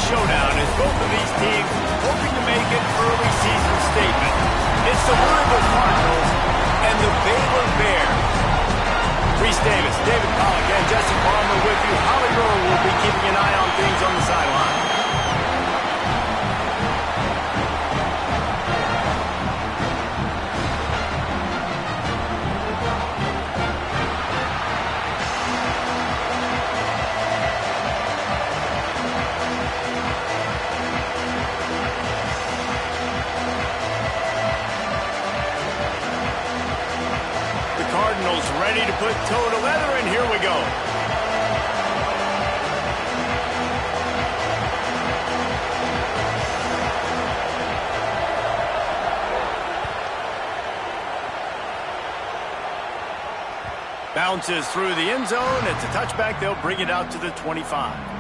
showdown as both of these teams hoping to make an early season statement. It's the Louisville Cardinals and the Baylor Bears. Reese Davis, David Pollack, and Jesse Palmer with you. Holly Rowe will be keeping an eye on things on the sideline. Cardinals ready to put toe to leather, and here we go. Bounces through the end zone. It's a touchback. They'll bring it out to the 25.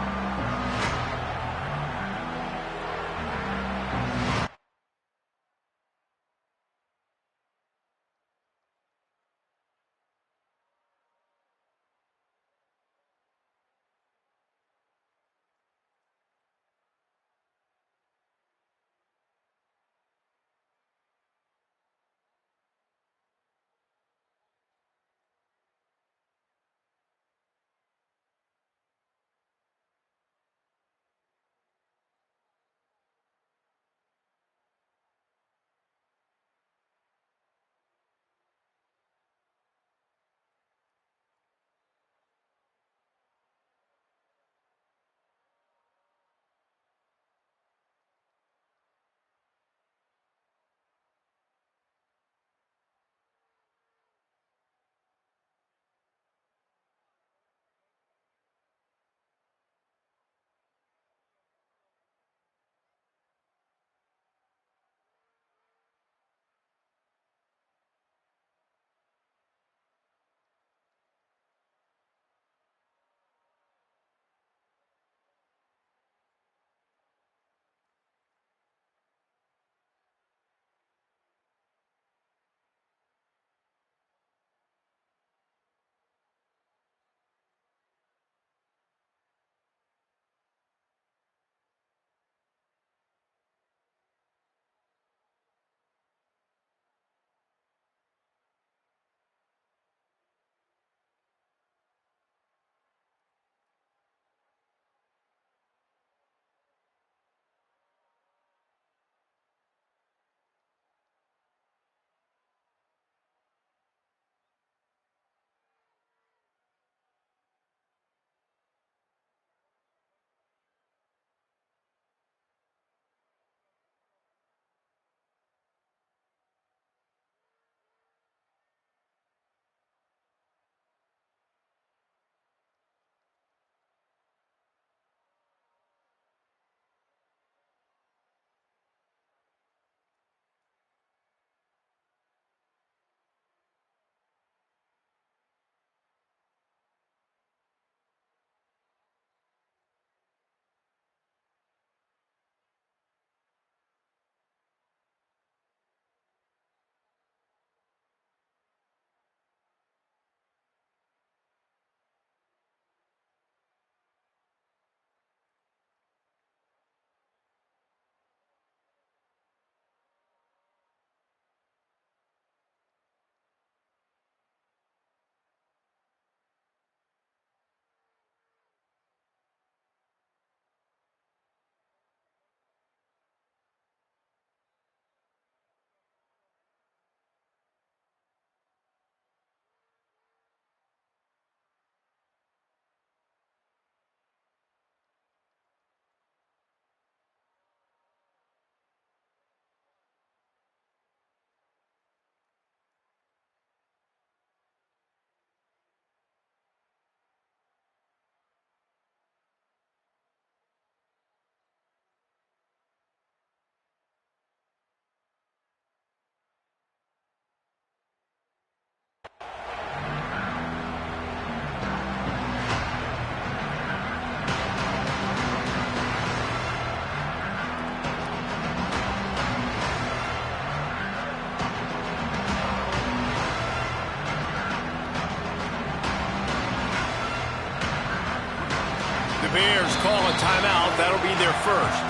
The Bears call a timeout. That'll be their first.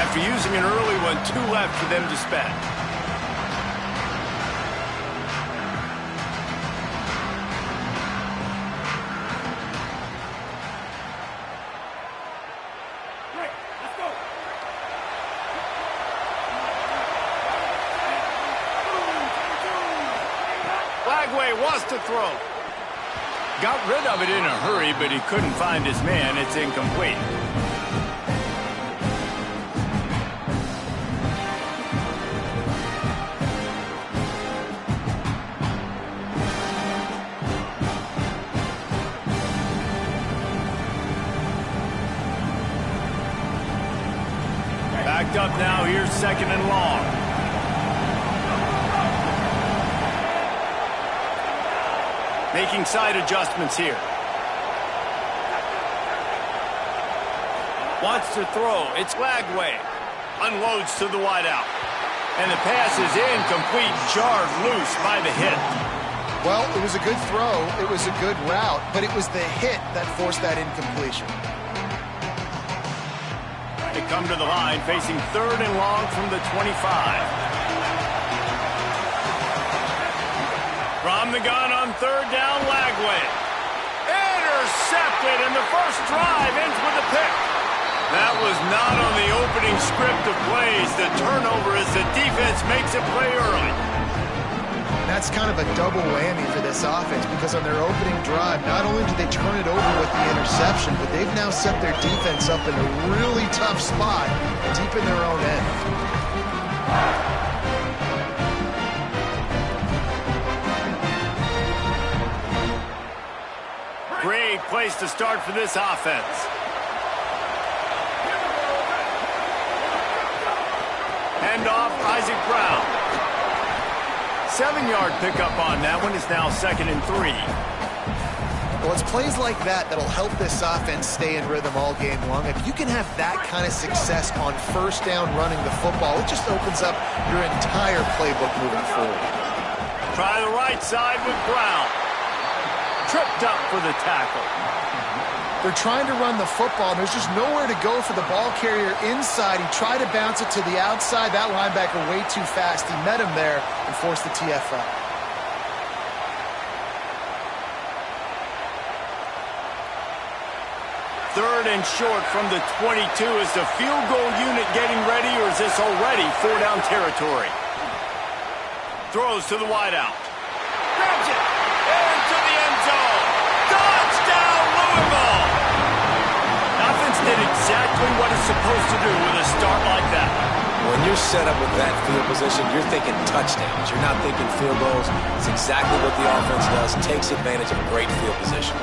After using an early one, 2 left for them to spend. Wants to throw. Got rid of it in a hurry, but he couldn't find his man. It's incomplete. Backed up now. Here's 2nd and long. Making side adjustments here. Wants to throw. It's Lagway. Unloads to the wideout. And the pass is incomplete. Jarred loose by the hit. Well, it was a good throw. It was a good route, but it was the hit that forced that incompletion. They come to the line facing 3rd and long from the 25. From the gun on 3rd down, Lagway. Intercepted, and the first drive ends with a pick. That was not on the opening script of plays. The turnover as the defense makes a play early. That's kind of a double whammy for this offense because on their opening drive, not only did they turn it over with the interception, but they've now set their defense up in a really tough spot deep in their own end. Great place to start for this offense. Hand off, Isaac Brown. 7-yard pickup on that one. Is now 2nd and 3. Well, it's plays like that that'll help this offense stay in rhythm all game long. If you can have that kind of success on 1st down running the football, it just opens up your entire playbook moving forward. Try the right side with Brown. Tripped up for the tackle. They're trying to run the football, and there's just nowhere to go for the ball carrier inside. He tried to bounce it to the outside. That linebacker way too fast. He met him there and forced the TFL. Third and short from the 22. Is the field goal unit getting ready, or is this already 4-down territory? Throws to the wideout. Grabs it. Into the end zone. Touchdown, Louisville! Offense did exactly what it's supposed to do with a start like that. When you're set up with that field position, you're thinking touchdowns. You're not thinking field goals. It's exactly what the offense does. Takes advantage of a great field position.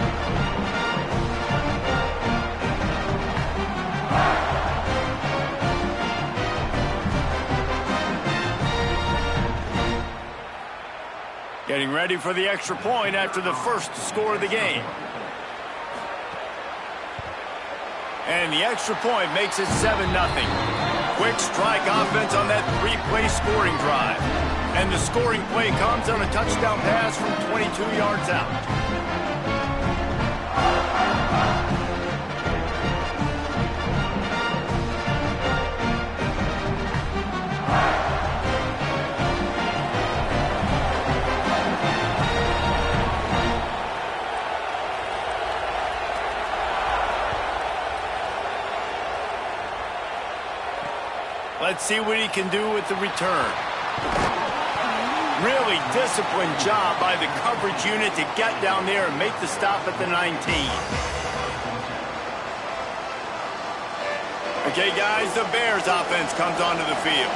Getting ready for the extra point after the first score of the game. And the extra point makes it 7-0. Quick strike offense on that 3-play scoring drive. And the scoring play comes on a touchdown pass from 22 yards out. Let's see what he can do with the return. Really disciplined job by the coverage unit to get down there and make the stop at the 19. Okay, guys, the Bears offense comes onto the field.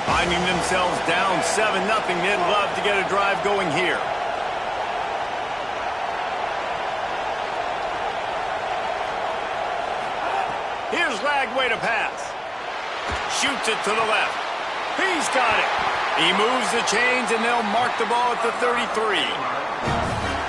Finding themselves down 7-0, they'd love to get a drive going here. Here's Lagway to pass. Shoots it to the left. He's got it. He moves the chains, and they'll mark the ball at the 33.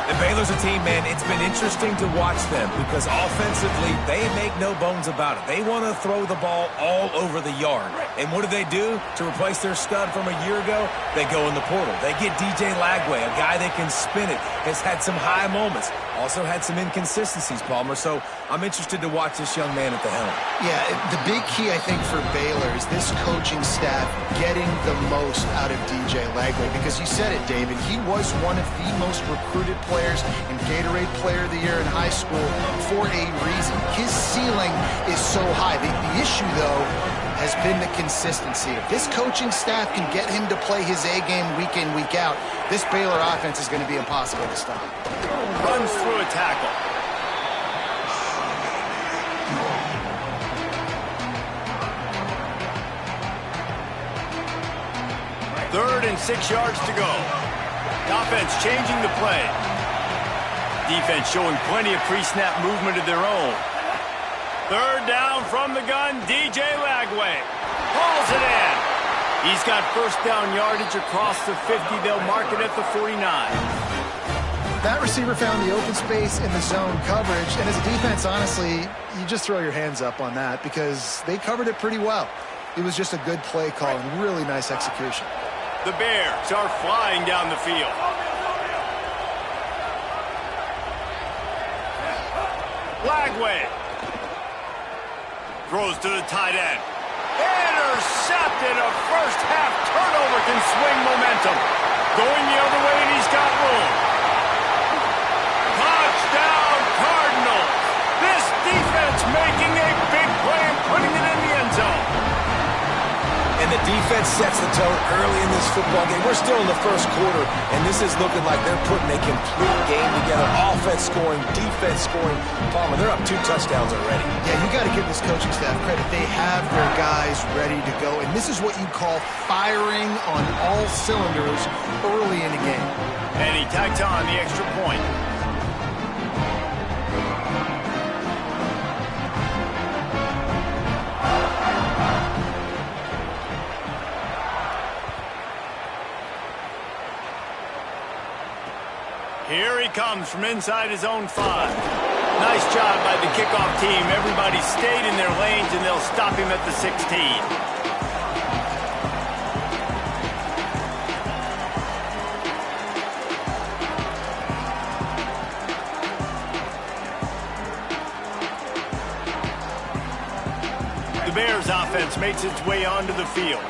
The Baylor's a team, man. It's been interesting to watch them because offensively, they make no bones about it. They want to throw the ball all over the yard. And what do? To replace their stud from a year ago, they go in the portal. They get DJ Lagway, a guy that can spin it, has had some high moments. Also had some inconsistencies, Palmer, so I'm interested to watch this young man at the helm. Yeah, the big key, I think, for Baylor is this coaching staff getting the most out of DJ Lagway, because you said it, David. He was one of the most recruited players and Gatorade Player of the Year in high school for a reason. His ceiling is so high. The issue, though, has been the consistency. If this coaching staff can get him to play his A game week in, week out, this Baylor offense is going to be impossible to stop. Runs through a tackle. Third and 6 yards to go. Offense changing the play. Defense showing plenty of pre-snap movement of their own. Third down from the gun, DJ Lagway. Hauls it in. He's got first down yardage across the 50. They'll mark it at the 49. That receiver found the open space in the zone coverage, and as a defense, honestly, you just throw your hands up on that because they covered it pretty well. It was just a good play call and really nice execution. The Bears are flying down the field. Lagway throws to the tight end. Intercepted. A first-half turnover can swing momentum. Going the other way, and he's got room. Touchdown, Cardinals. This defense making a big play and putting it in the end zone. And the defense sets the tone early in this football game. We're still in the first quarter, and this is looking like they're putting a complete game together. Offense scoring, defense scoring. Palmer, they're up 2 touchdowns already. Yeah, you got to give this coaching staff credit. They have their guys ready to go, and this is what you call firing on all cylinders early in a game. And he tacked on the extra point. Here he comes from inside his own 5. Nice job by the kickoff team. Everybody stayed in their lanes, and they'll stop him at the 16. The Bears offense makes its way onto the field.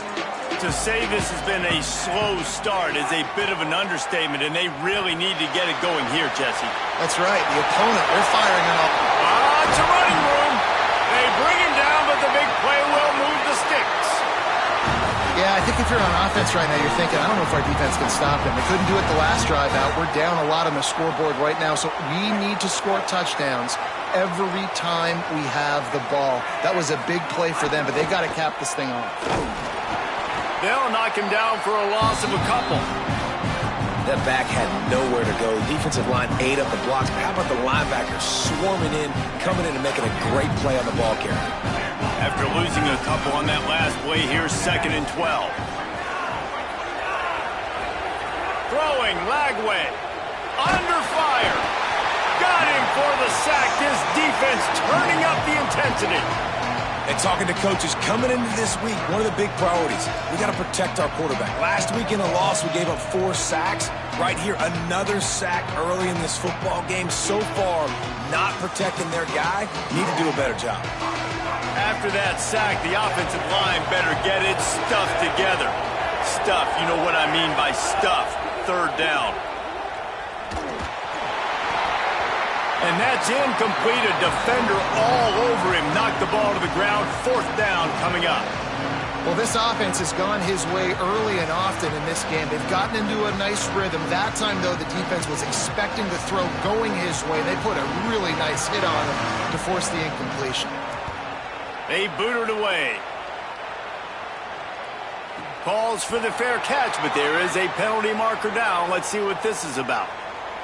To say this has been a slow start is a bit of an understatement, and they really need to get it going here, Jesse. That's right. The opponent, they're firing it up. It's a running room. They bring him down, but the big play will move the sticks. Yeah, I think if you're on offense right now, you're thinking, I don't know if our defense can stop them. They couldn't do it the last drive out. We're down a lot on the scoreboard right now, so we need to score touchdowns every time we have the ball. That was a big play for them, but they got to cap this thing off. They'll knock him down for a loss of a couple. That back had nowhere to go. Defensive line ate up the blocks. But how about the linebackers swarming in, coming in and making a great play on the ball carrier? After losing a couple on that last play, here's 2nd and 12. Throwing, Lagway. Under fire. Got him for the sack. This defense turning up the intensity. And talking to coaches coming into this week, one of the big priorities, we got to protect our quarterback. Last week in a loss, we gave up 4 sacks. Right here, another sack early in this football game. So far, not protecting their guy. Need to do a better job. After that sack, the offensive line better get its stuff together. Stuff, you know what I mean by stuff. 3rd down. And that's incomplete. A defender all over him. Knocked the ball to the ground. 4th down coming up. Well, this offense has gone his way early and often in this game. They've gotten into a nice rhythm. That time, though, the defense was expecting the throw going his way. They put a really nice hit on him to force the incompletion. They booted away. Calls for the fair catch, but there is a penalty marker down. Let's see what this is about.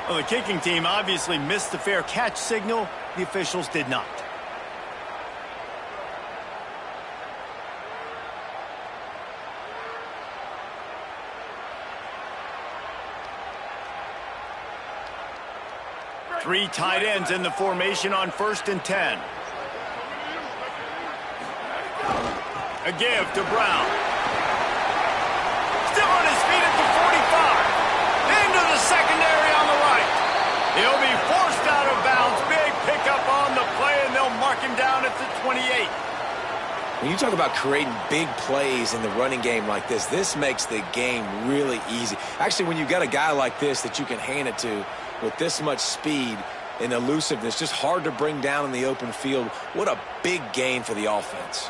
Well, the kicking team obviously missed the fair catch signal. The officials did not. Three tight ends in the formation on 1st and 10. A give to Brown. Still on his feet at the 45. Into the secondary on the right. He'll be forced out mark him down at the 28. When you talk about creating big plays in the running game like this makes the game really easy. Actually, when you've got a guy like this that you can hand it to with this much speed and elusiveness, just hard to bring down in the open field, what a big gain for the offense.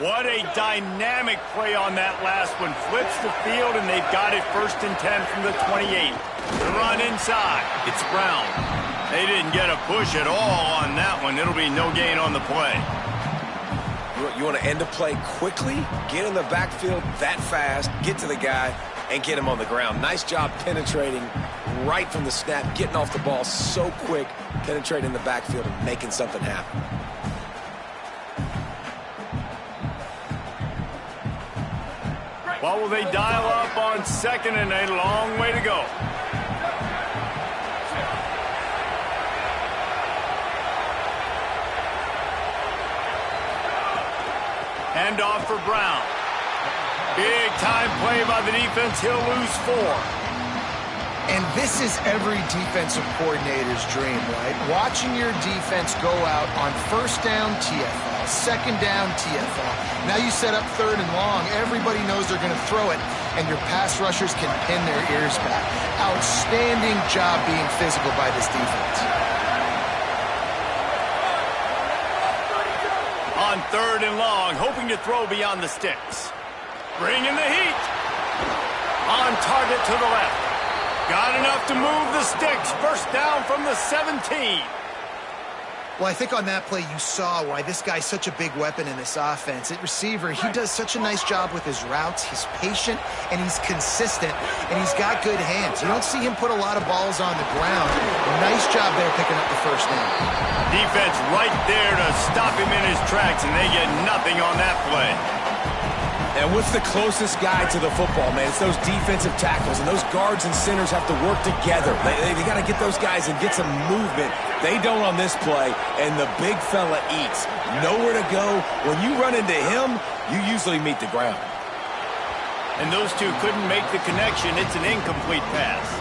What a dynamic play on that last one. Flips the field, and they've got it 1st and 10 from the 28. The run inside. It's Brown. They didn't get a push at all on that one. It'll be no gain on the play. You want to end a play quickly, get in the backfield that fast, get to the guy, and get him on the ground. Nice job penetrating right from the snap, getting off the ball so quick, penetrating the backfield and making something happen. What will they dial up on 2nd and a long way to go? Handoff for Brown. Big time play by the defense. He'll lose 4. And this is every defensive coordinator's dream, right? Watching your defense go out on 1st down, TFL, 2nd down, TFL. Now you set up 3rd and long. Everybody knows they're going to throw it, and your pass rushers can pin their ears back. Outstanding job being physical by this defense. On 3rd and long, hoping to throw beyond the sticks. Bringing the heat. On target to the left. Got enough to move the sticks. 1st down from the 17. Well, I think on that play you saw why this guy's such a big weapon in this offense. At receiver, he does such a nice job with his routes. He's patient, and he's consistent, and he's got good hands. You don't see him put a lot of balls on the ground. Nice job there picking up the 1st down. Defense right there to stop him in his tracks, and they get nothing on that play. And what's the closest guy to the football, man? It's those defensive tackles, and those guards and centers have to work together. They got to get those guys and get some movement. They don't on this play, and the big fella eats. Nowhere to go. When you run into him, you usually meet the ground. And those two couldn't make the connection. It's an incomplete pass.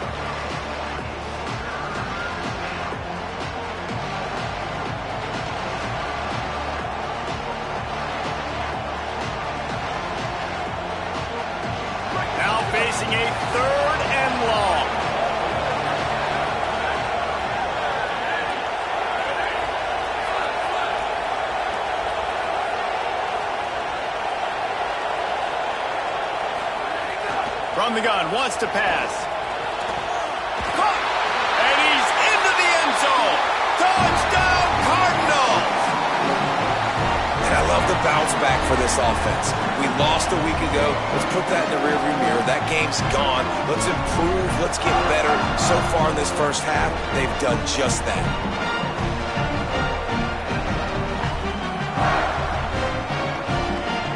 Facing a 3rd and long. From the gun, wants to pass. Caught! And he's into the end zone. Touchdown, Cardinals! And I love the bounce back for this offense. We lost a week ago. Let's put that in the rearview mirror. That game's gone. Let's improve. Let's get better. So far in this 1st half, they've done just that.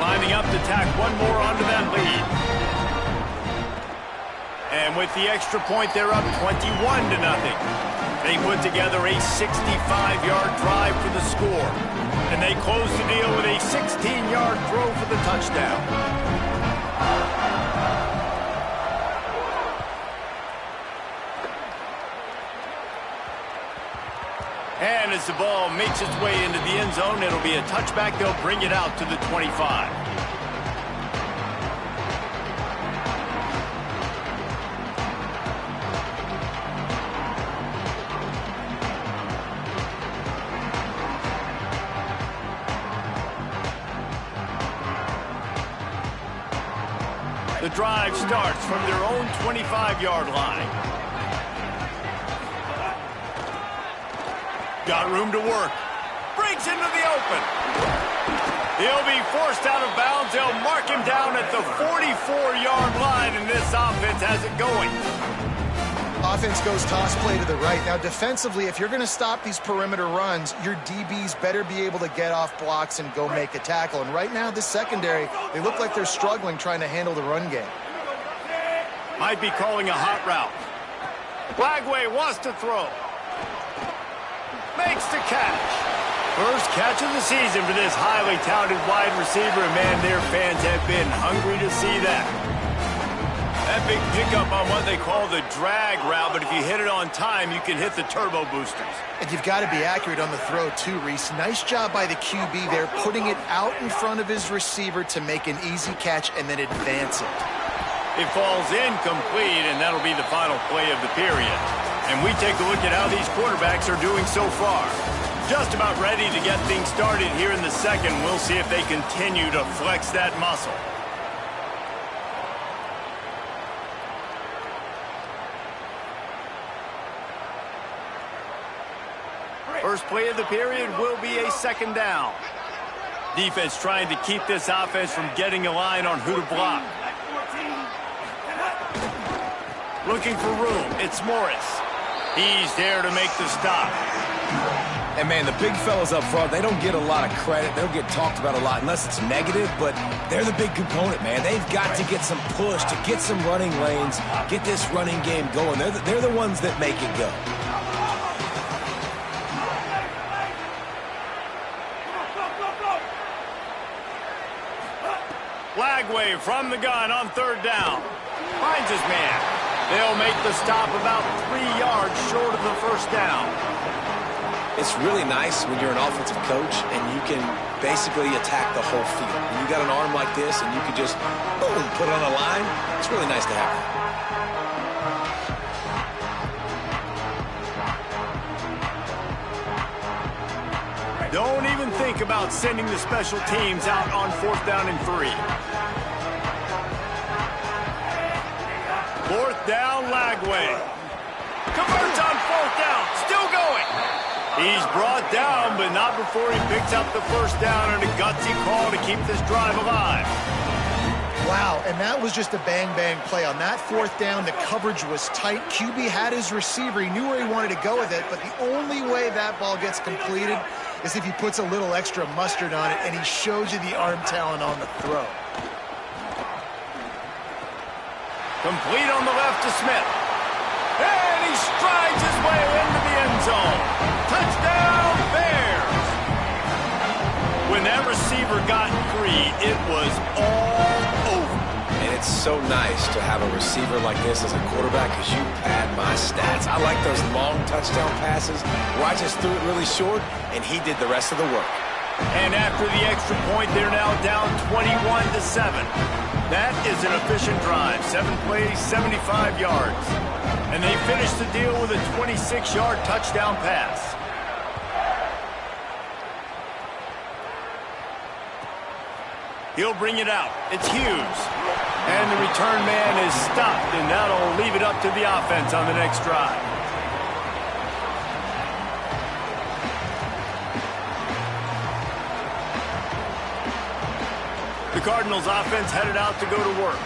Lining up to tack one more onto that lead. And with the extra point, they're up 21-0. They put together a 65-yard drive for the score. And they close the deal with a 16-yard throw for the touchdown. And as the ball makes its way into the end zone, it'll be a touchback. They'll bring it out to the 25. The drive starts from their own 25-yard line. Got room to work. Breaks into the open. He'll be forced out of bounds. They'll mark him down at the 44-yard line, and this offense has it going. Offense goes toss play to the right. Now, defensively, if you're going to stop these perimeter runs, your DBs better be able to get off blocks and go make a tackle. And right now, this secondary, they look like they're struggling trying to handle the run game. Might be calling a hot route. Flagway wants to throw. Makes the catch. First catch of the season for this highly touted wide receiver, and man, their fans have been hungry to see that. That big pickup on what they call the drag route, but if you hit it on time, you can hit the turbo boosters. And you've got to be accurate on the throw too, Reese. Nice job by the QB there, putting it out in front of his receiver to make an easy catch and then advance it. It falls incomplete, and that'll be the final play of the period. And we take a look at how these quarterbacks are doing so far. Just about ready to get things started here in the second. We'll see if they continue to flex that muscle. First play of the period will be a second down. Defense trying to keep this offense from getting a line on who to block. Looking for room. It's Morris. He's there to make the stop. And, man, the big fellas up front, they don't get a lot of credit. They don't get talked about a lot unless it's negative, but they're the big component, man. They've got to get some push, to get some running lanes, get this running game going. They're the ones that make it go. Lagway from the gun on third down. Finds his man. They'll make the stop about 3 yards short of the first down. It's really nice when you're an offensive coach and you can basically attack the whole field. When you got an arm like this and you can just, boom, put it on a line, it's really nice to have that. Don't even think about sending the special teams out on 4th down and 3. 4th down, Lagway. Converts on 4th down. Still going. He's brought down, but not before he picks up the first down and a gutsy call to keep this drive alive. Wow, and that was just a bang-bang play. On that 4th down, the coverage was tight. QB had his receiver. He knew where he wanted to go with it, but the only way that ball gets completed is if he puts a little extra mustard on it, and he shows you the arm talent on the throw. Complete on the left to Smith. And he strides his way into the end zone. Touchdown, Bears! When that receiver got free, it was all over. And it's so nice to have a receiver like this as a quarterback because you pad my stats. I like those long touchdown passes where I just threw it really short, and he did the rest of the work. And after the extra point, they're now down 21-7. That is an efficient drive. 7 plays, 75 yards. And they finish the deal with a 26-yard touchdown pass. He'll bring it out. It's Hughes. And the return man is stopped, and that'll leave it up to the offense on the next drive. The Cardinals offense headed out to go to work.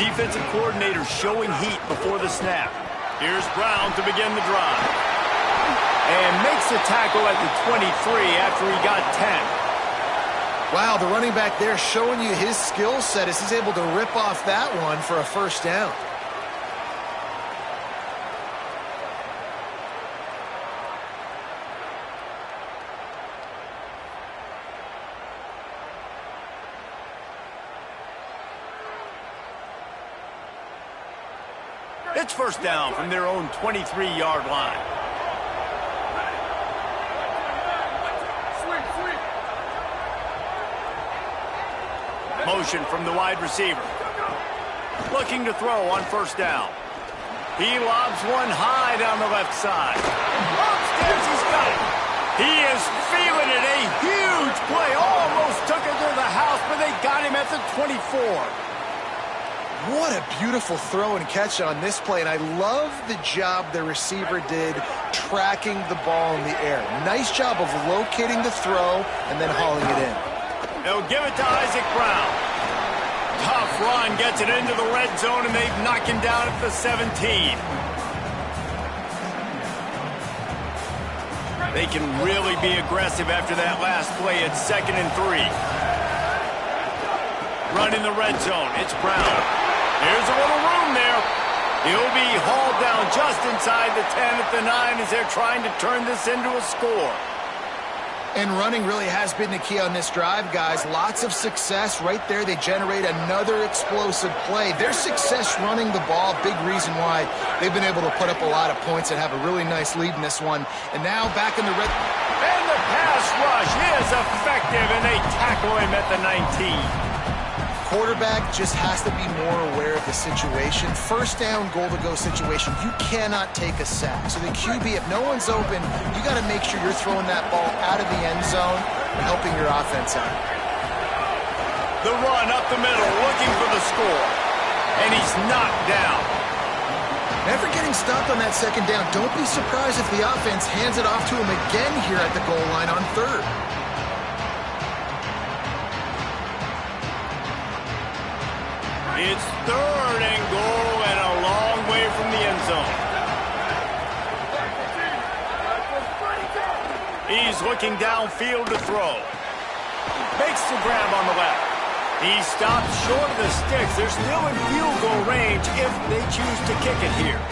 Defensive coordinator showing heat before the snap. Here's Brown to begin the drive. And makes the tackle at the 23 after he got 10. Wow, the running back there showing you his skill set as he's able to rip off that one for a first down. It's first down from their own 23-yard line. Motion from the wide receiver. Looking to throw on first down. He lobs one high down the left side. Upstairs, he's got it. He is feeling it. A huge play. Almost took it to the house, but they got him at the 24. What a beautiful throw and catch on this play, and I love the job the receiver did tracking the ball in the air. Nice job of locating the throw and then hauling it in. They'll give it to Isaac Brown. Tough run, gets it into the red zone, and they've knocked him down at the 17. They can really be aggressive after that last play. It's 2nd and 3. Run in the red zone. It's Brown. Here's a little room there. He'll be hauled down just inside the 10 at the 9 as they're trying to turn this into a score. And running really has been the key on this drive, guys. Lots of success right there. They generate another explosive play. Their success running the ball, big reason why they've been able to put up a lot of points and have a really nice lead in this one. And now back in the red. And the pass rush is effective, and they tackle him at the 19. Quarterback just has to be more aware of the situation. First down, goal-to-go situation, you cannot take a sack. So the QB, if no one's open, you got to make sure you're throwing that ball out of the end zone and helping your offense out. The run up the middle, looking for the score. And he's knocked down. Never getting stopped on that second down. Don't be surprised if the offense hands it off to him again here at the goal line on third. It's third and goal and a long way from the end zone. He's looking downfield to throw. Makes the grab on the left. He stops short of the sticks. They're still in field goal range if they choose to kick it here.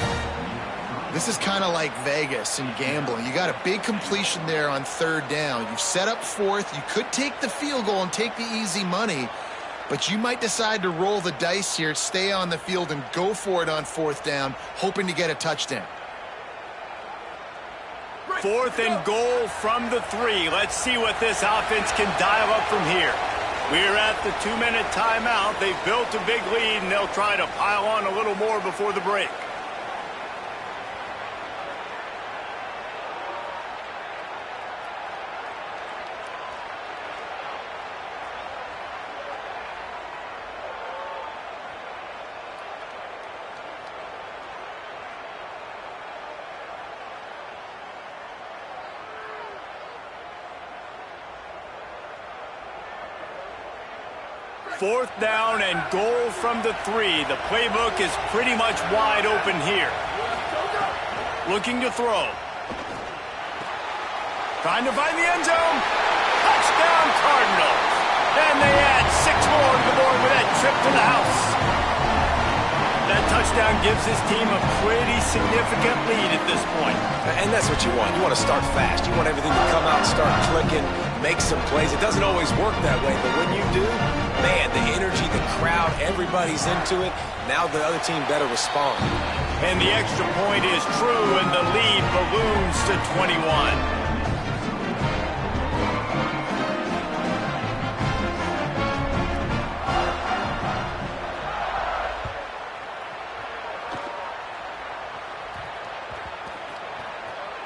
This is kind of like Vegas and gambling. You got a big completion there on third down. You've set up fourth. You could take the field goal and take the easy money. But you might decide to roll the dice here, stay on the field, and go for it on fourth down, hoping to get a touchdown. Fourth and goal from the 3. Let's see what this offense can dial up from here. We're at the 2-minute timeout. They've built a big lead, and they'll try to pile on a little more before the break. Fourth down and goal from the 3. The playbook is pretty much wide open here. Looking to throw. Trying to find the end zone. Touchdown Cardinals. And they add 6 more to the board with that trip to the house. That touchdown gives his team a pretty significant lead at this point. And that's what you want. You want to start fast. You want everything to come out, start clicking, make some plays. It doesn't always work that way, but when you do, man, the energy, the crowd, everybody's into it. Now the other team better respond. And the extra point is true, and the lead balloons to 21.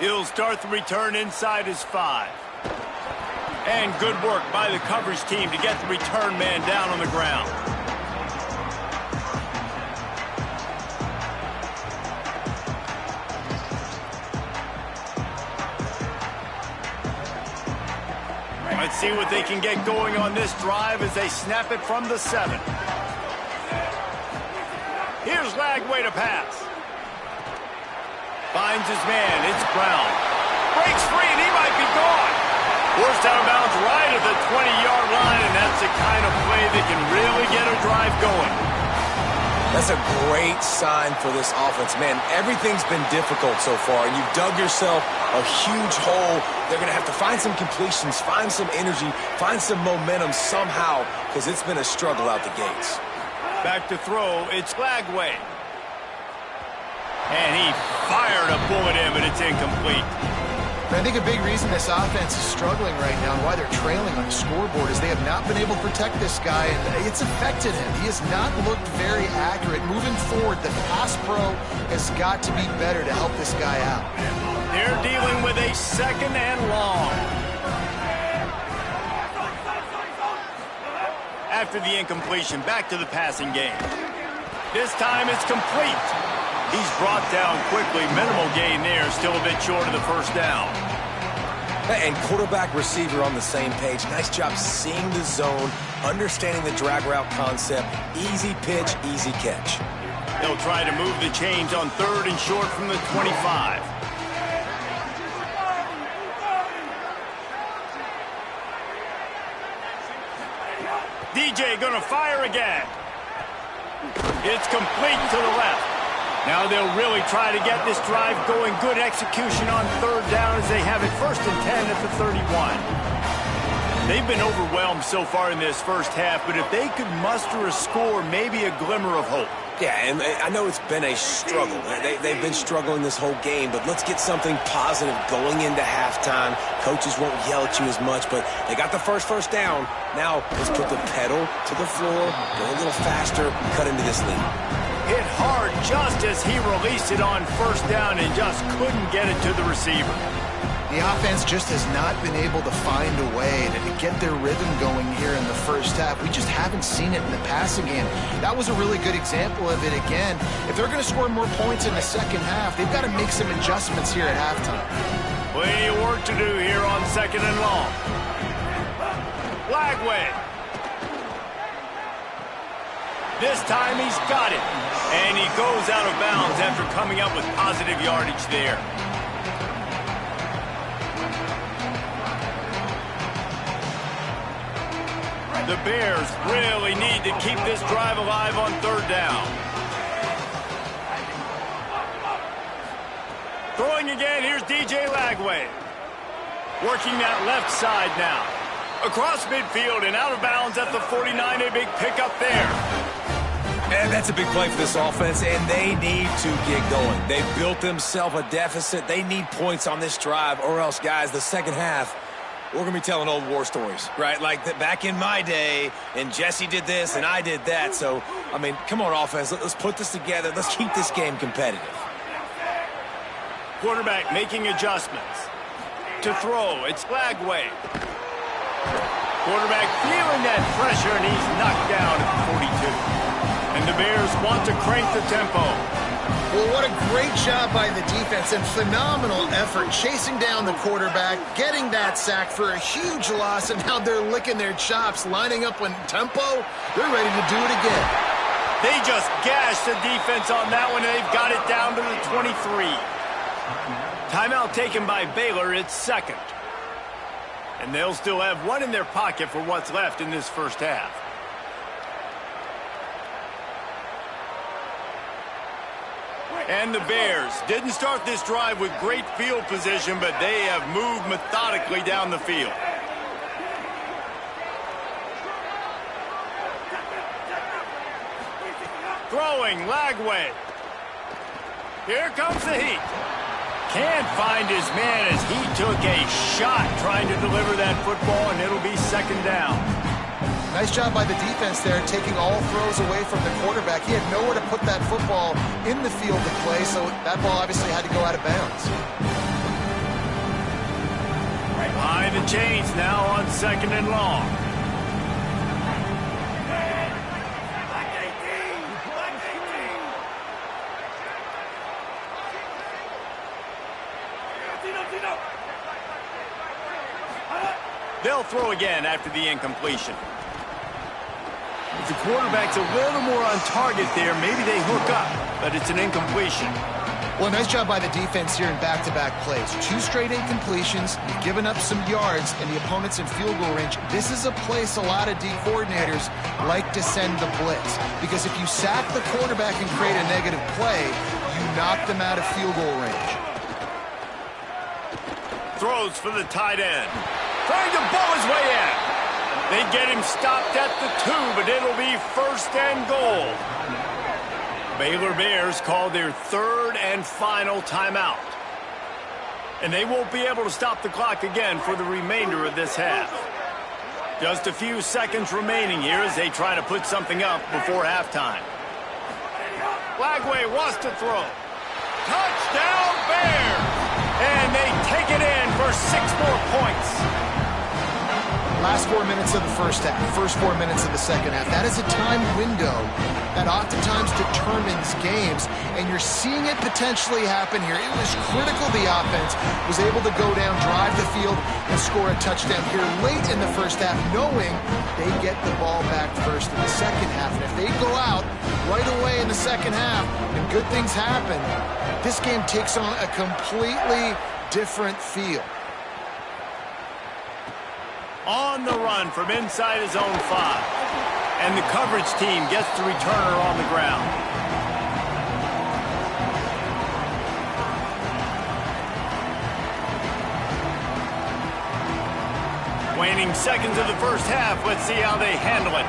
He'll start the return inside his 5. And good work by the coverage team to get the return man down on the ground. Let's see what they can get going on this drive as they snap it from the 7. Here's Lagway to pass. Finds his man. It's Brown. Breaks free, and he might be gone. Forced out of bounds right at the 20-yard line, and that's the kind of play that can really get a drive going. That's a great sign for this offense. Man, everything's been difficult so far, and you've dug yourself a huge hole. They're going to have to find some completions, find some energy, find some momentum somehow, because it's been a struggle out the gates. Back to throw. It's Lagway. And he fired a bullet in, but it's incomplete. I think a big reason this offense is struggling right now and why they're trailing on the scoreboard is they have not been able to protect this guy, and it's affected him. He has not looked very accurate. Moving forward, the pass pro has got to be better to help this guy out. They're dealing with a 2nd and long. After the incompletion, back to the passing game. This time it's complete. He's brought down quickly. Minimal gain there. Still a bit short of the first down. And quarterback, receiver on the same page. Nice job seeing the zone, understanding the drag route concept. Easy pitch, easy catch. They'll try to move the chains on 3rd and short from the 25. DJ gonna fire again. It's complete to the left. Now they'll really try to get this drive going. Good execution on third down as they have it 1st and 10 at the 31. They've been overwhelmed so far in this first half, but if they could muster a score, maybe a glimmer of hope. Yeah, and I know it's been a struggle. They've been struggling this whole game, but let's get something positive going into halftime. Coaches won't yell at you as much, but they got the first down. Now let's put the pedal to the floor, go a little faster, cut into this lead. Hit hard just as he released it on 1st down and just couldn't get it to the receiver. The offense just has not been able to find a way to get their rhythm going here in the first half. We just haven't seen it in the passing game. That was a really good example of it again. If they're going to score more points in the second half, they've got to make some adjustments here at halftime. Plenty of work to do here on 2nd and long. Lagway. This time he's got it. And he goes out of bounds after coming up with positive yardage there. The Bears really need to keep this drive alive on 3rd down. Throwing again, here's DJ Lagway. Working that left side now. Across midfield and out of bounds at the 49, a big pickup there. And that's a big play for this offense, and they need to get going. They built themselves a deficit. They need points on this drive, or else, guys, the second half, we're going to be telling old war stories, right? Like back in my day, and Jesse did this, and I did that. So, I mean, come on, offense. Let's put this together. Let's keep this game competitive. Quarterback making adjustments. To throw, it's Lagway. Quarterback feeling that pressure, and he's knocked down at the 42. And the Bears want to crank the tempo. Well, what a great job by the defense and phenomenal effort chasing down the quarterback, getting that sack for a huge loss, and now they're licking their chops, lining up on tempo. They're ready to do it again. They just gashed the defense on that one, and they've got it down to the 23. Timeout taken by Baylor. It's 2nd. And they'll still have one in their pocket for what's left in this first half. And the Bears didn't start this drive with great field position, but they have moved methodically down the field. Throwing, Lagway. Here comes the heat. Can't find his man as he took a shot trying to deliver that football, and it'll be 2nd down. Nice job by the defense there, taking all throws away from the quarterback. He had nowhere to put that football in the field to play, so that ball obviously had to go out of bounds. Behind the chains now on 2nd and long. They'll throw again after the incompletion. If the quarterback's a little more on target there, maybe they hook up, but it's an incompletion. Well, nice job by the defense here in back-to-back plays. 2 straight incompletions, you've given up some yards, and the opponent's in field goal range. This is a place a lot of D coordinators like to send the blitz, because if you sack the quarterback and create a negative play, you knock them out of field goal range. Throws for the tight end. Trying to bowl his way in. They get him stopped at the 2, but it'll be 1st and goal. Baylor Bears call their 3rd and final timeout. And they won't be able to stop the clock again for the remainder of this half. Just a few seconds remaining here as they try to put something up before halftime. Lagway wants to throw. Touchdown Bears! And they take it in for 6 more points. Last 4 minutes of the first half, first 4 minutes of the second half. That is a time window that oftentimes determines games, and you're seeing it potentially happen here. It was critical the offense was able to go down, drive the field, and score a touchdown here late in the first half, knowing they get the ball back first in the second half. And if they go out right away in the second half and good things happen, this game takes on a completely different feel. On the run from inside his own 5. And the coverage team gets the returner on the ground. Waning seconds of the first half. Let's see how they handle it.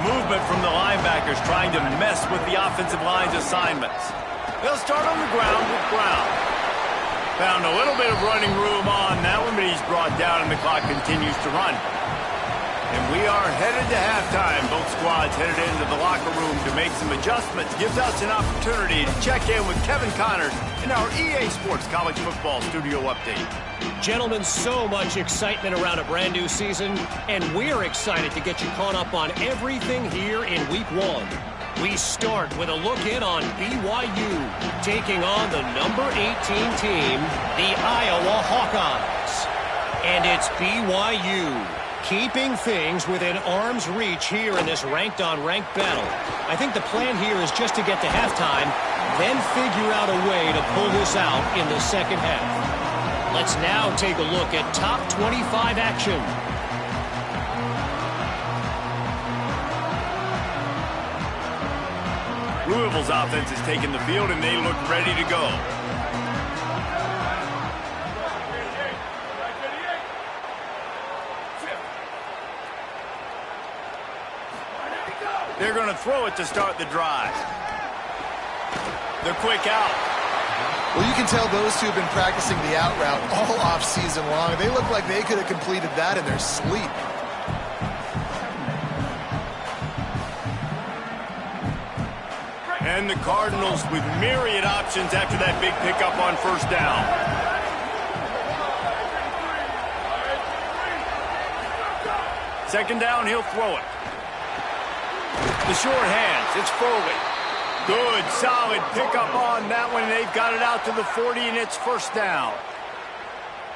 Movement from the linebackers trying to mess with the offensive line's assignments. They'll start on the ground with Brown. Found a little bit of running room on that one, but he's brought down and the clock continues to run. And we are headed to halftime. Both squads headed into the locker room to make some adjustments. Gives us an opportunity to check in with Kevin Connors in our EA Sports College Football Studio Update. Gentlemen, so much excitement around a brand new season, and we're excited to get you caught up on everything here in Week 1. We start with a look in on BYU, taking on the number 18 team, the Iowa Hawkeyes. And it's BYU, keeping things within arm's reach here in this ranked-on-ranked battle. I think the plan here is just to get to halftime, then figure out a way to pull this out in the second half. Let's now take a look at top 25 action. Louisville's offense is taking the field, and they look ready to go. They're going to throw it to start the drive. They're quick out. Well, you can tell those two have been practicing the out route all off season long. They look like they could have completed that in their sleep. And the Cardinals with myriad options after that big pickup on first down. Second down, he'll throw it. The short hands, it's Foley. Good, solid pickup on that one. They've got it out to the 40, and it's first down.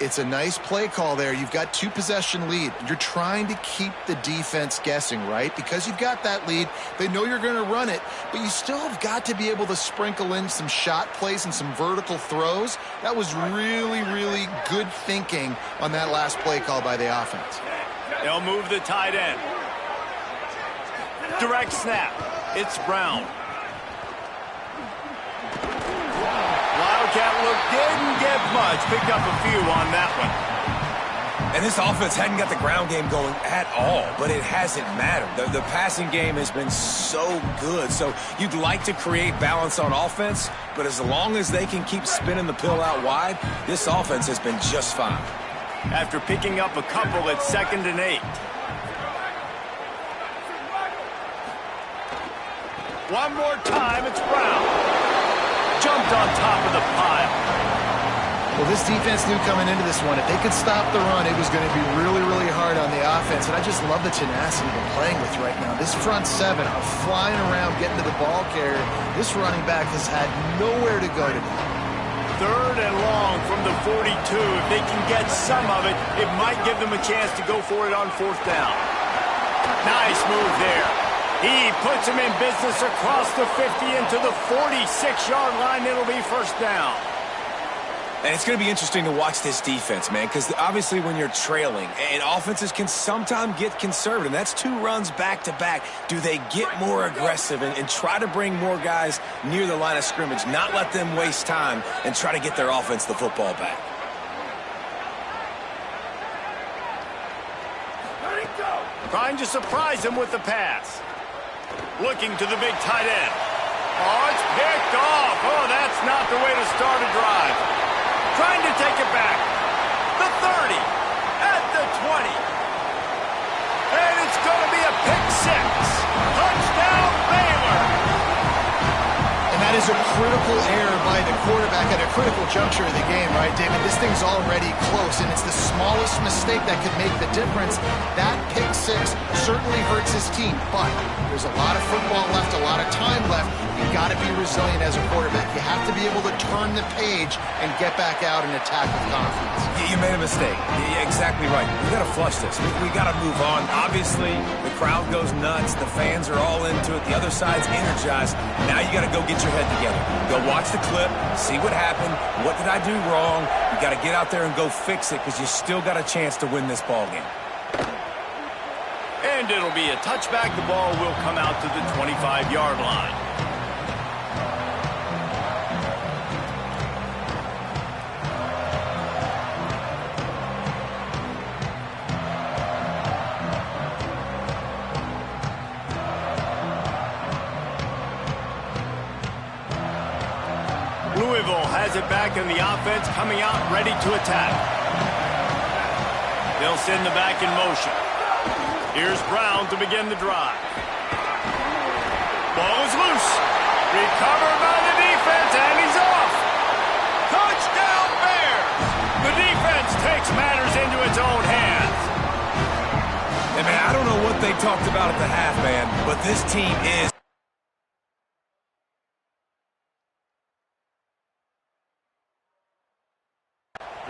It's a nice play call there. You've got 2-possession lead. You're trying to keep the defense guessing, right? Because you've got that lead. They know you're going to run it, but you still have got to be able to sprinkle in some shot plays and some vertical throws. That was really, really good thinking on that last play call by the offense. They'll move the tight end. Direct snap. It's Brown. Wildcat look didn't get much. Picked up a few on that one. And this offense hadn't got the ground game going at all, but it hasn't mattered. The passing game has been so good. So you'd like to create balance on offense, but as long as they can keep spinning the pill out wide, this offense has been just fine. After picking up a couple at 2nd and 8. One more time, it's Brown. Jumped on top of the pile. Well, this defense knew coming into this one, if they could stop the run, it was going to be really, really hard on the offense. And I just love the tenacity they're playing with right now. This front seven are flying around, getting to the ball carrier. This running back has had nowhere to go today. 3rd and long from the 42. If they can get some of it, it might give them a chance to go for it on 4th down. Nice move there. He puts him in business across the 50 into the 46-yard line. It'll be first down. And it's going to be interesting to watch this defense, man, because obviously when you're trailing, and offenses can sometimes get conservative, and that's 2 runs back-to-back. Do they get more aggressive and try to bring more guys near the line of scrimmage, not let them waste time, and try to get their offense the football back? Trying to surprise him with the pass. Looking to the big tight end. Oh, it's picked off. Oh, that's not the way to start a drive. Trying to take it back. The 30. At the 20. And it's going to be a pick 6. Touchdown, Baylor. And that is a critical error by the quarterback at a critical juncture of the game, right, David? This thing's already close, and it's the smallest mistake that could make the difference. That pick 6 certainly hurts his team, but there's a lot of football left, a lot of time left. You've got to be resilient as a quarterback. You have to be able to turn the page and get back out and attack with confidence. You made a mistake. You're exactly right. We got to flush this. We got to move on. Obviously, the crowd goes nuts. The fans are all into it. The other side's energized. Now you got to go get your head together. Go watch the clip, see what happened. What did I do wrong? You got to get out there and go fix it because you still got a chance to win this ball game. And it'll be a touchback. The ball will come out to the 25-yard line. has it back in the offense, coming out ready to attack. They'll send the back in motion. Here's Brown to begin the drive. Ball is loose. Recovered by the defense, and he's off. Touchdown, Bears! The defense takes matters into its own hands. And, man, I don't know what they talked about at the half, man, but this team is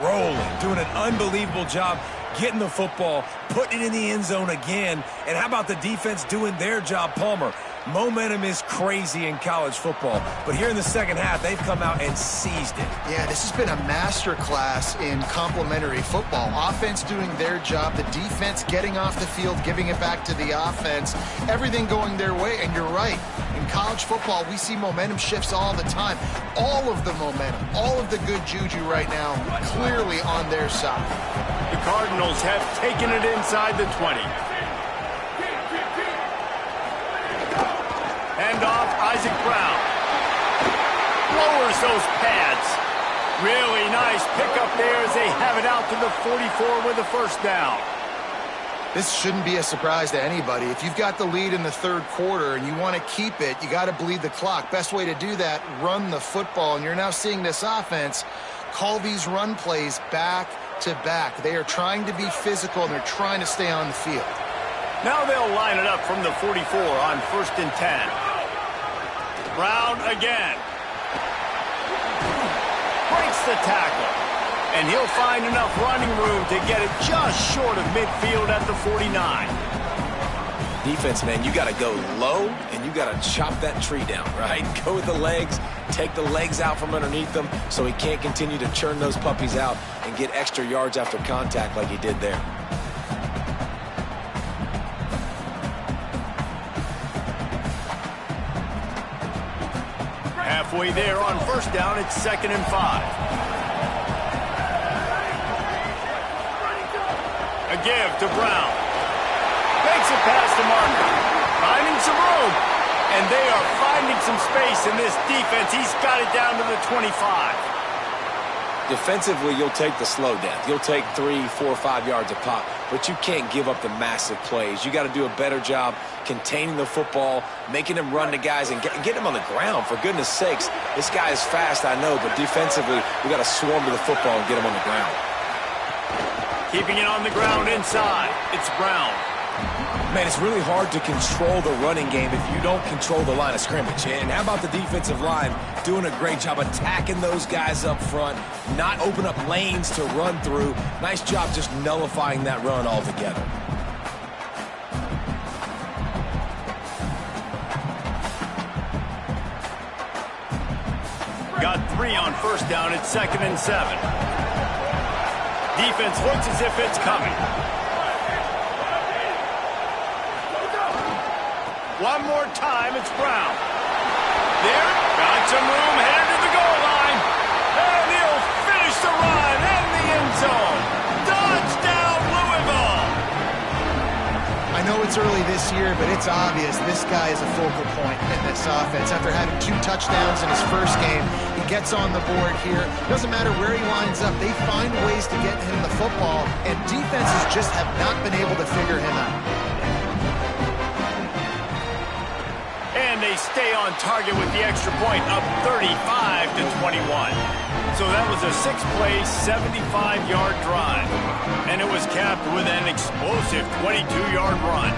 rolling, doing an unbelievable job getting the football, putting it in the end zone again. And how about the defense doing their job, Palmer? Momentum is crazy in college football, but here in the second half, they've come out and seized it. Yeah, this has been a master class in complementary football. Offense doing their job, the defense getting off the field, giving it back to the offense, everything going their way. And you're right, in college football, we see momentum shifts all the time. All of the momentum, all of the good juju right now, clearly on their side. The Cardinals have taken it inside the 20. Hand off, Isaac Brown. Lowers those pads. Really nice pickup there as they have it out to the 44 with a first down. This shouldn't be a surprise to anybody. If you've got the lead in the third quarter and you want to keep it, you got to bleed the clock. Best way to do that, run the football. And you're now seeing this offense call these run plays back to back. They are trying to be physical, and they're trying to stay on the field. Now they'll line it up from the 44 on 1st and 10. Brown again. Breaks the tackle. And he'll find enough running room to get it just short of midfield at the 49. Defense, man, you got to go low, and you got to chop that tree down, right? Go with the legs, take the legs out from underneath them so he can't continue to churn those puppies out and get extra yards after contact like he did there. Halfway there on first down, it's 2nd and 5. A give to Brown. Makes it past the marker. Finding some room. And they are finding some space in this defense. He's got it down to the 25. Defensively, you'll take the slow death. You'll take 3, 4, 5 yards a pop, but you can't give up the massive plays. You got to do a better job containing the football, making them run to guys, and get them on the ground. For goodness sakes, this guy is fast, I know, but defensively, we got to swarm to the football and get him on the ground. Keeping it on the ground inside. It's Brown. Man, it's really hard to control the running game if you don't control the line of scrimmage. And how about the defensive line doing a great job attacking those guys up front, not open up lanes to run through. Nice job just nullifying that run altogether. Got 3 on first down. It's 2nd and 7. Defense looks as if it's coming. One more time, it's Brown. There, got some room, headed to the goal line. And he'll finish the run in the end zone. Touchdown, Louisville. I know it's early this year, but it's obvious this guy is a focal point in this offense. After having 2 touchdowns in his first game, he gets on the board here. Doesn't matter where he lines up. They find ways to get him the football, and defenses just have not been able to figure him out. And they stay on target with the extra point, up 35-21. So that was a 6-play, 75-yard drive. And it was capped with an explosive 22-yard run.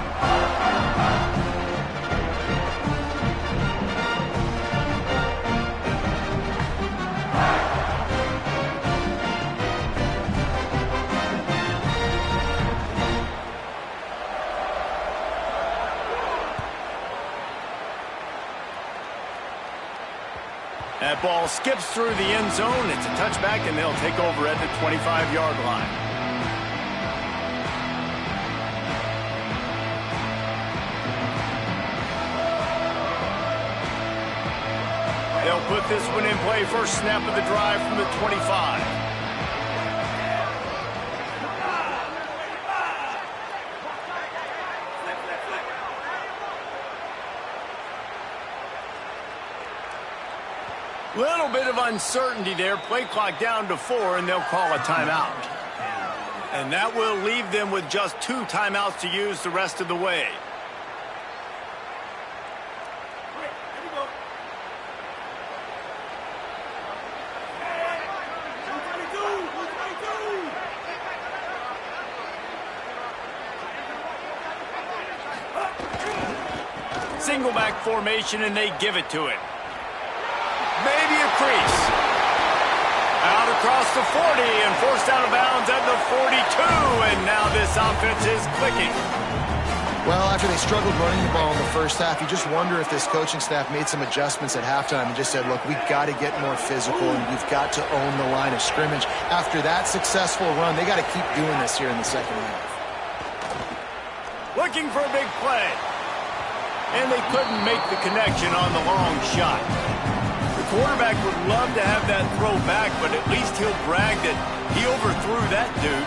That ball skips through the end zone. It's a touchback, and they'll take over at the 25-yard line. They'll put this one in play. First snap of the drive from the 25. Little bit of uncertainty there. Play clock down to 4, and they'll call a timeout. And that will leave them with just 2 timeouts to use the rest of the way. Single back formation, and they give it to it. Maybe a crease. Out across the 40 and forced out of bounds at the 42. And now this offense is clicking. Well, after they struggled running the ball in the first half, you just wonder if this coaching staff made some adjustments at halftime and just said, look, we've got to get more physical and we've got to own the line of scrimmage. After that successful run, they got to keep doing this here in the second half. Looking for a big play. And they couldn't make the connection on the long shot. The quarterback would love to have that throw back, but at least he'll brag that he overthrew that dude.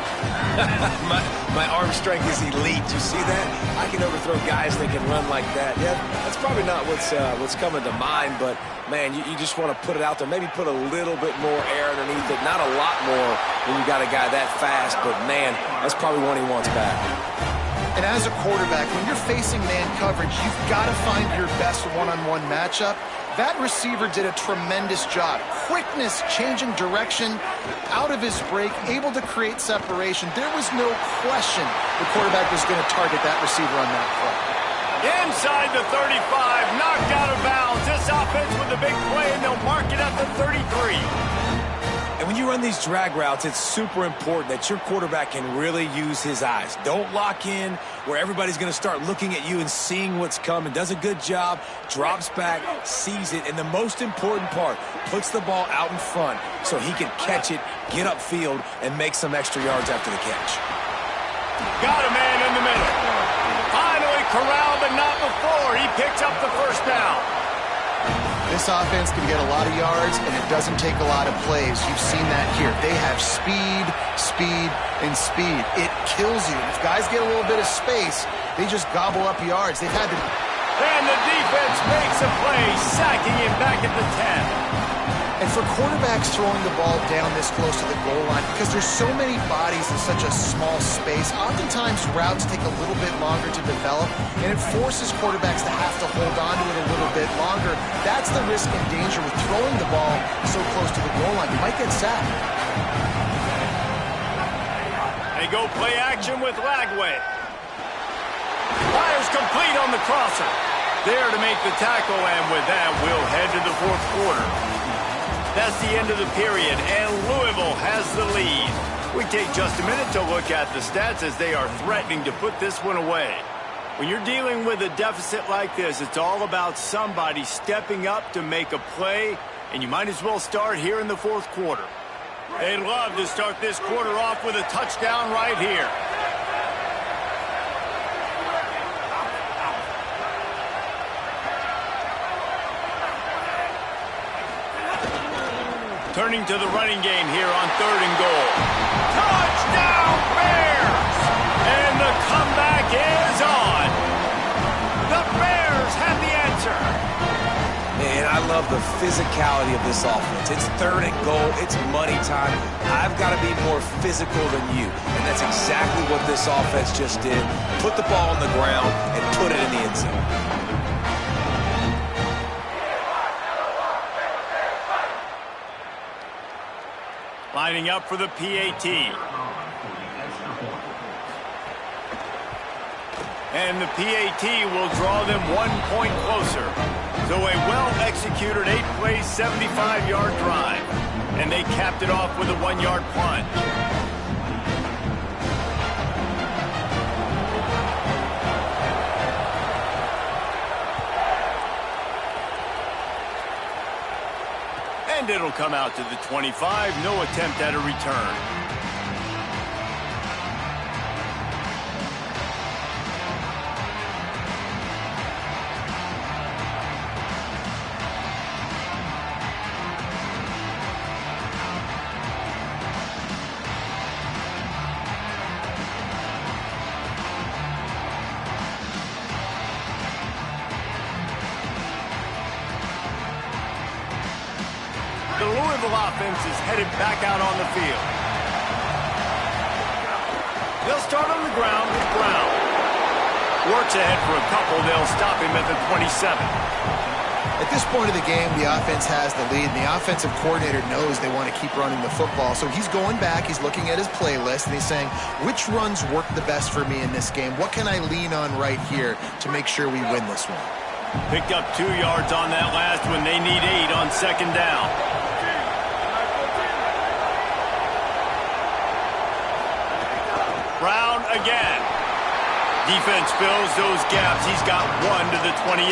my arm strength is elite. You see that? I can overthrow guys that can run like that. Yeah, that's probably not what's coming to mind, but, man, you just want to put it out there. Maybe put a little bit more air underneath it. Not a lot more when you got a guy that fast, but, man, that's probably one he wants back. And as a quarterback, when you're facing man coverage, you've got to find your best one-on-one matchup. That receiver did a tremendous job. Quickness, changing direction, out of his break, able to create separation. There was no question the quarterback was going to target that receiver on that play. Inside the 35, knocked out of bounds. This offense with a big play, and they'll mark it at the 33. And when you run these drag routes, it's super important that your quarterback can really use his eyes. Don't lock in where everybody's going to start looking at you and seeing what's coming. Does a good job, drops back, sees it, and the most important part, puts the ball out in front so he can catch it, get upfield, and make some extra yards after the catch. Got a man in the middle. Finally corralled, but not before. He picks up the first down. This offense can get a lot of yards, and it doesn't take a lot of plays. You've seen that here. They have speed, speed, and speed. It kills you. If guys get a little bit of space, they just gobble up yards. They've had to... And the defense makes a play, sacking him back at the 10. And for quarterbacks throwing the ball down this close to the goal line, because there's so many bodies in such a small space, oftentimes routes take a little bit longer to develop, and it forces quarterbacks to have to hold on to it a little bit longer. That's the risk and danger with throwing the ball so close to the goal line. You might get sacked. They go play action with Lagway. Fires complete on the crosser. There to make the tackle, and with that, we'll head to the fourth quarter. That's the end of the period, and Louisville has the lead. We take just a minute to look at the stats as they are threatening to put this one away. When you're dealing with a deficit like this, it's all about somebody stepping up to make a play, and you might as well start here in the fourth quarter. They'd love to start this quarter off with a touchdown right here. Turning to the running game here on 3rd and goal. Touchdown, Bears! And the comeback is on. The Bears have the answer. Man, I love the physicality of this offense. It's 3rd and goal. It's money time. I've got to be more physical than you. And that's exactly what this offense just did. Put the ball on the ground and put it in the end zone. Lining up for the PAT. And the PAT will draw them 1 point closer. So a well-executed 8-play, 75-yard drive. And they capped it off with a 1-yard plunge. And it'll come out to the 25. No attempt at a return. Louisville offense is headed back out on the field. They'll start on the ground with Brown. Works ahead for a couple. They'll stop him at the 27. At this point of the game, the offense has the lead, and the offensive coordinator knows they want to keep running the football. So he's going back, he's looking at his playlist, and he's saying, which runs work the best for me in this game? What can I lean on right here to make sure we win this one? Picked up 2 yards on that last one. They need 8 on second down. Brown again. Defense fills those gaps. He's got 1 to the 28.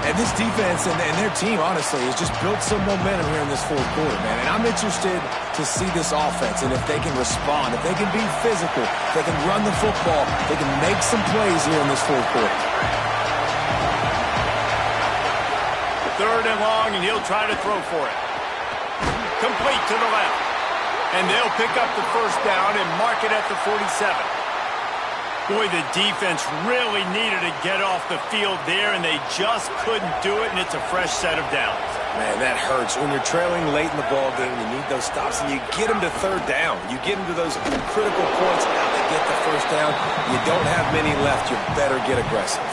And this defense and their team, honestly, has just built some momentum here in this fourth quarter, man. And I'm interested to see this offense and if they can respond, if they can be physical, if they can run the football, they can make some plays here in this fourth quarter. Third and long, and he'll try to throw for it. Complete to the left. And they'll pick up the first down and mark it at the 47. Boy, the defense really needed to get off the field there, and they just couldn't do it, and it's a fresh set of downs. Man, that hurts. When you're trailing late in the ball game, you need those stops, and you get them to third down. You get them to those critical points, now they get the first down. You don't have many left. You better get aggressive.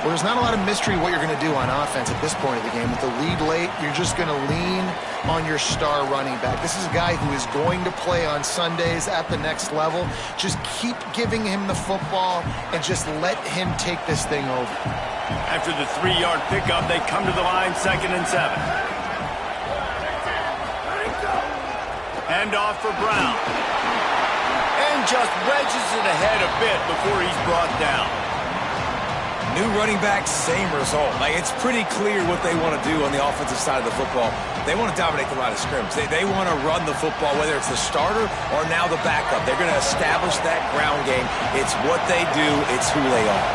Well, there's not a lot of mystery what you're going to do on offense at this point of the game. With the lead late, you're just going to lean on your star running back. This is a guy who is going to play on Sundays at the next level. Just keep giving him the football and just let him take this thing over. After the 3-yard pickup, they come to the line, 2nd and 7. Hand off for Brown. And just wedges it ahead a bit before he's brought down. New running back, same result. Like, it's pretty clear what they want to do on the offensive side of the football. They want to dominate the line of scrimmage. They want to run the football, whether it's the starter or now the backup. They're going to establish that ground game. It's what they do. It's who they are.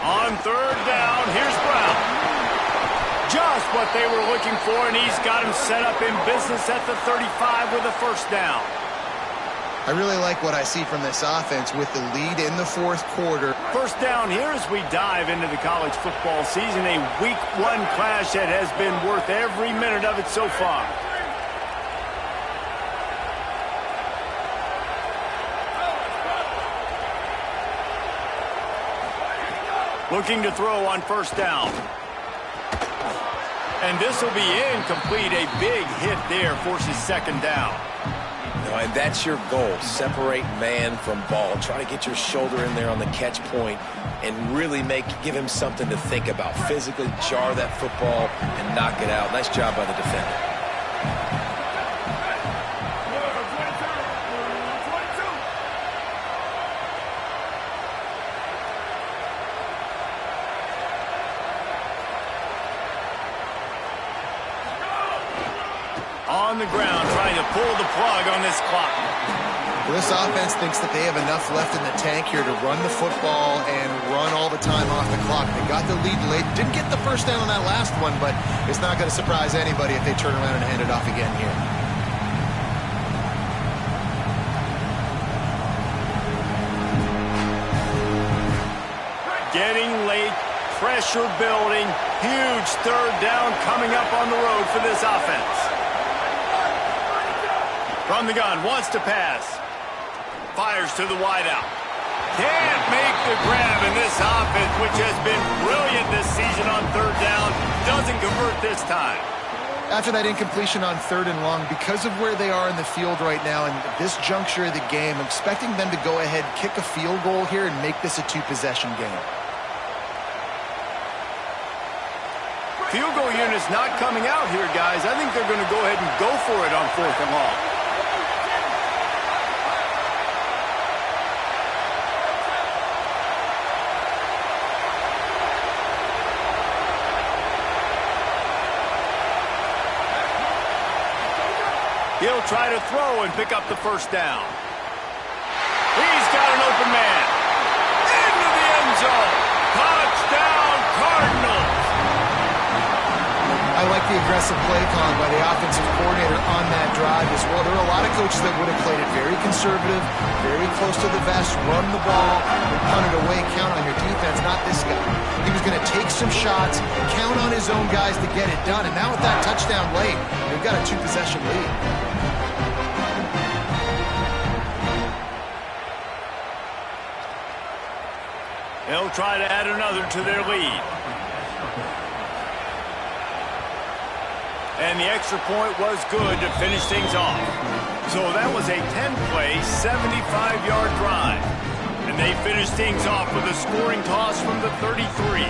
On third down, here's Brown. Just what they were looking for, and he's got him set up in business at the 35 with a first down. I really like what I see from this offense with the lead in the fourth quarter. First down here as we dive into the college football season, a week 1 clash that has been worth every minute of it so far. Looking to throw on first down. And this will be incomplete. A big hit there forces second down. And that's your goal. Separate man from ball. Try to get your shoulder in there on the catch point and really give him something to think about. Physically jar that football and knock it out. Nice job by the defender. On the ground, trying to pull the plug on this clock. Well, this offense thinks that they have enough left in the tank here to run the football and run all the time off the clock. They got the lead late. Didn't get the first down on that last one, but it's not going to surprise anybody if they turn around and hand it off again here. Getting late, pressure building, huge third down coming up on the road for this offense. From the gun, wants to pass. Fires to the wideout. Can't make the grab, and this offense, which has been brilliant this season on third down, doesn't convert this time. After that incompletion on third and long, because of where they are in the field right now and this juncture of the game, I'm expecting them to go ahead, kick a field goal here, and make this a 2-possession game. Field goal unit's not coming out here, guys. I think they're going to go ahead and go for it on fourth and long. He'll try to throw and pick up the first down. He's got an open man. Into the end zone. Touchdown, Cardinals. I like the aggressive play calling by the offensive coordinator on that drive as well. There are a lot of coaches that would have played it very conservative, very close to the vest, run the ball, and punt it away, count on your defense, not this guy. He was going to take some shots, count on his own guys to get it done, and now with that touchdown late, they've got a 2-possession lead. They'll try to add another to their lead. And the extra point was good to finish things off. So that was a 10-play, 75-yard drive. And they finished things off with a scoring toss from the 33.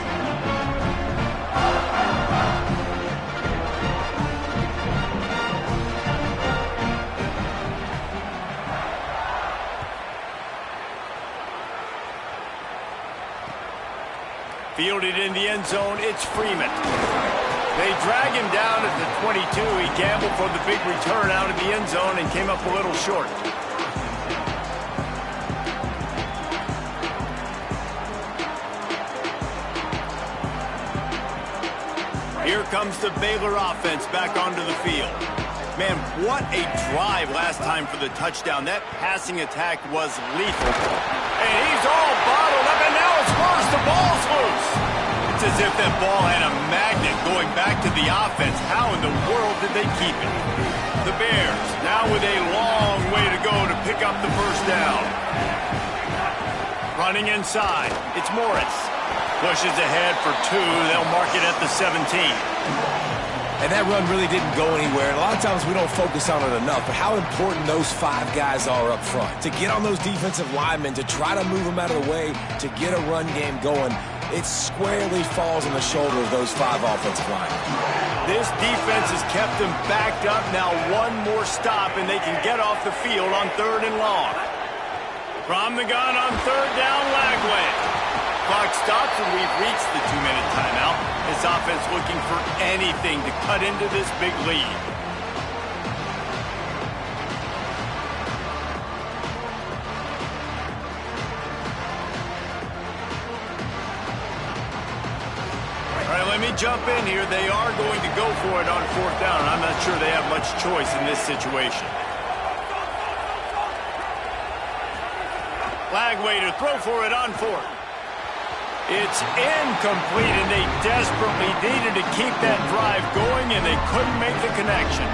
Fielded in the end zone, it's Freeman. They drag him down at the 22. He gambled for the big return out of the end zone and came up a little short. Here comes the Baylor offense back onto the field. Man, what a drive last time for the touchdown. That passing attack was lethal. And he's all bottled up, and now it's worse. The ball's loose. It's as if that ball had a magnet going back to the offense. How in the world did they keep it? The Bears now with a long way to go to pick up the first down. Running inside, it's Morris. Pushes ahead for 2. They'll mark it at the 17. And that run really didn't go anywhere. And a lot of times we don't focus on it enough, but how important those 5 guys are up front. To get on those defensive linemen, to try to move them out of the way, to get a run game going, it squarely falls on the shoulder of those 5 offensive linemen. This defense has kept them backed up. Now one more stop, and they can get off the field on 3rd and long. From the gun on 3rd down, Lagway. Clock stops, and we've reached the 2-minute timeout. This offense looking for anything to cut into this big lead. All right, let me jump in here. They are going to go for it on 4th down. I'm not sure they have much choice in this situation. Lagway to throw for it on 4th. It's incomplete, and they desperately needed to keep that drive going, and they couldn't make the connection.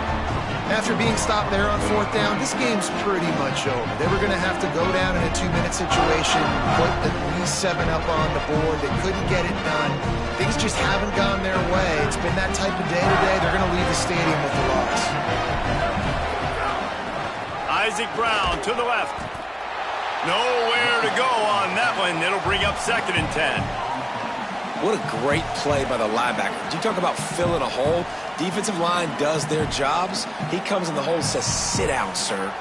After being stopped there on 4th down, this game's pretty much over. They were going to have to go down in a 2-minute situation, put at least 7 up on the board. They couldn't get it done. Things just haven't gone their way. It's been that type of day today. They're going to leave the stadium with the loss. Isaac Brown to the left. Nowhere to go on that one. It'll bring up 2nd and 10. What a great play by the linebacker. You talk about filling a hole. Defensive line does their jobs. He comes in the hole and says, sit down, sir.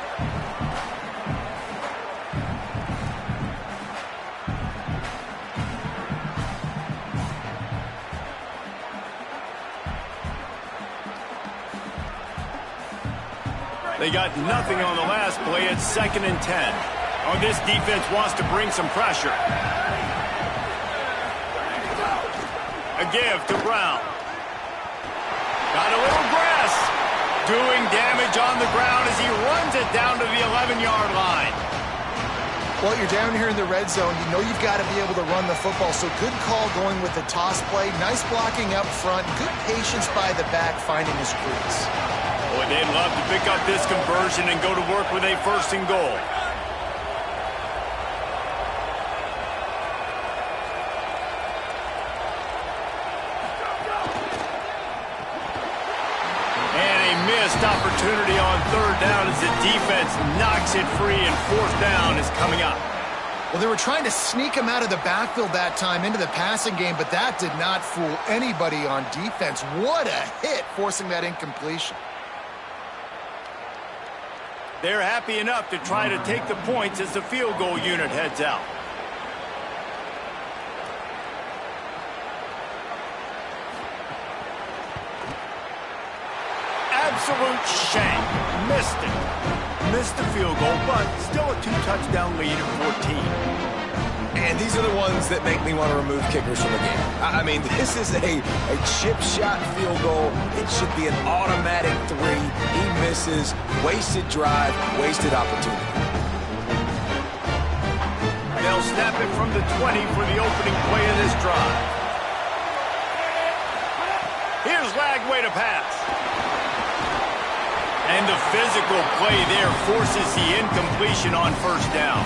They got nothing on the last play. It's 2nd and 10. Oh, this defense wants to bring some pressure. A give to Brown. Got a little grass. Doing damage on the ground as he runs it down to the 11-yard line. Well, you're down here in the red zone. You know you've got to be able to run the football, so good call going with the toss play. Nice blocking up front. Good patience by the back finding his crease. Boy, they'd love to pick up this conversion and go to work with a 1st and goal. Opportunity on 3rd down as the defense knocks it free, and 4th down is coming up. Well, they were trying to sneak him out of the backfield that time into the passing game, but that did not fool anybody on defense. What a hit, forcing that incompletion. They're happy enough to try to take the points as the field goal unit heads out. Absolute shank. Missed it. Missed the field goal, but still a 2-touchdown lead at 14. And these are the ones that make me want to remove kickers from the game. I mean, this is a chip shot field goal. It should be an automatic 3. He misses. Wasted drive, wasted opportunity. They'll snap it from the 20 for the opening play of this drive. Here's Lagway to pass. And the physical play there forces the incompletion on first down.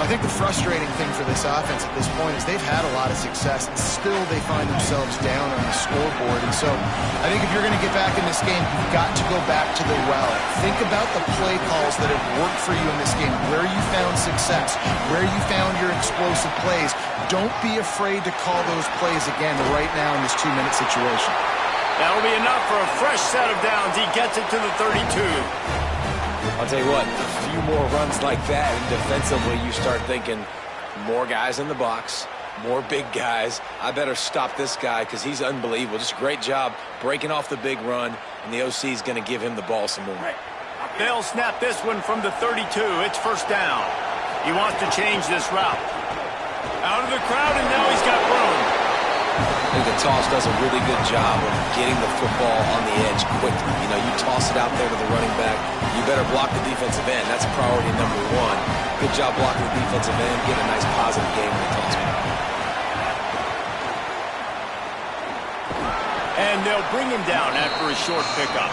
I think the frustrating thing for this offense at this point is they've had a lot of success, and still they find themselves down on the scoreboard. And so I think if you're going to get back in this game, you've got to go back to the well. Think about the play calls that have worked for you in this game, where you found success, where you found your explosive plays. Don't be afraid to call those plays again right now in this 2-minute situation. That'll be enough for a fresh set of downs. He gets it to the 32. I'll tell you what, a few more runs like that, and defensively you start thinking more guys in the box, more big guys. I better stop this guy because he's unbelievable. Just a great job breaking off the big run, and the OC is going to give him the ball some more. They'll snap this one from the 32. It's first down. He wants to change this route. Out of the crowd, and now he's got room. I think the toss does a really good job of getting the football on the edge quickly. You know, you toss it out there to the running back. You better block the defensive end. That's priority number 1. Good job blocking the defensive end. Get a nice positive game in the toss. And they'll bring him down after a short pickup.